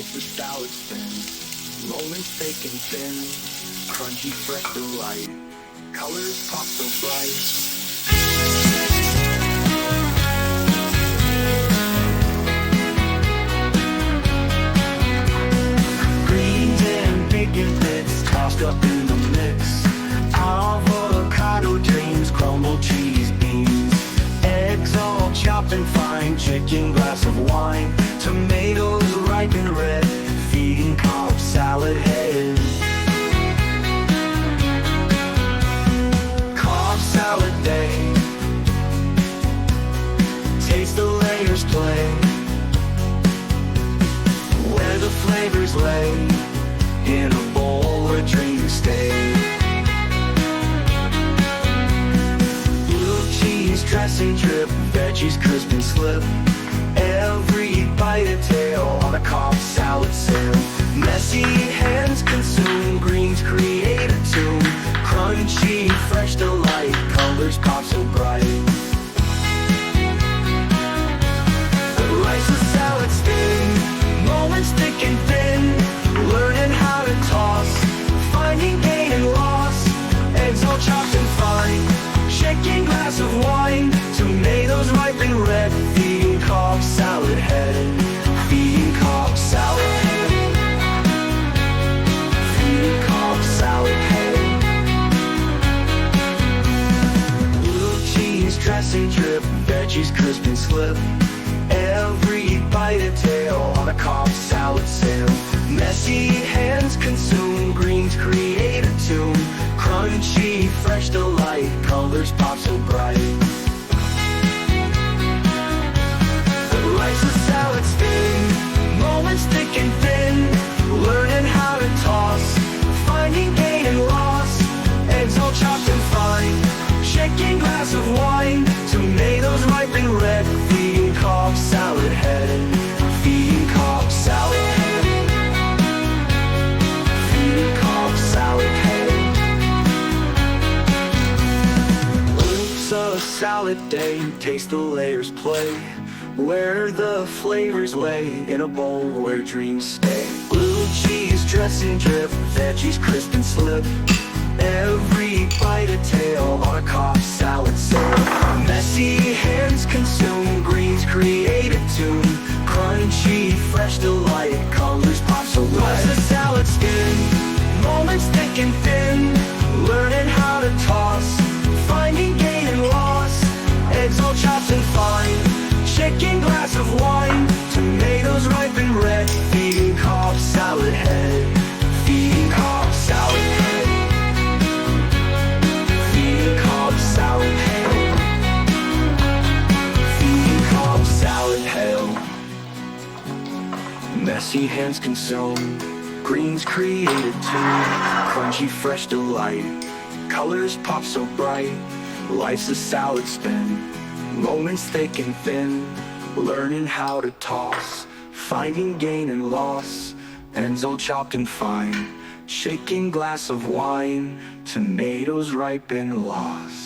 Slice of salad spin, moments thick and thin, crunchy, fresh delight, colors pop so bright. Greens and bacon bits tossed up in the mix, avocado dreams, crumbled cheese beans, eggs all chopped and fine, chicken, glass of wine, tomatoes ripe and red, feeding Cobb salad head. Cobb salad day, taste the layers play, where the flavors lay, in a bowl where dreams stay. Blue cheese dressing drip, veggies crisp and slip, every bite a tale on a Cobb salad sale. Messy hands consume, greens create a tune, crunchy, fresh delight, colors pop so bright. Rice a salad spin, moments thick and thin, learning how to toss, finding gain and loss, eggs all chopped and fine, shaking glass of wine, tomatoes ripe and red, feeding Cobb salad head, feeding Cobb salad head, feeding Cobb salad head. Blue cheese dressing drip, veggies crisp and slip, every bite a tale on a Cobb salad sale. Messy hands consume, greens create a tune, crunchy, fresh delight, colors pop so bright. Rice a salad spin, moments thick and thin, learning how to toss, finding gain and loss, eggs all chopped and fine, shaking glass of wine, tomatoes ripe and red, feeding Cobb salad head, feeding Cobb salad head, feeding Cobb salad head. It's a salad day, taste the layers play, where the flavors lay, in a bowl where dreams stay. Blue cheese dressing drip, veggies crisp and slip, every bite a tale on a Cobb salad sale. Messy hands consume, greens create a tune, crunchy, fresh delight, colors pop so bright. Rice a salad spin, moments thick and thin, learning how to toss, finding gain and loss, eggs all chopped and fine, shaking glass of wine, tomatoes ripe and red, feeding Cobb salad head, feeding Cobb salad head, feeding Cobb salad head, feeding Cobb salad head. Messy hands consume, greens created too, crunchy fresh delight, colors pop so bright. Life's a salad spin, moments thick and thin, learning how to toss, finding gain and loss, ends all chopped and fine, shaking glass of wine, tomatoes ripe and lost.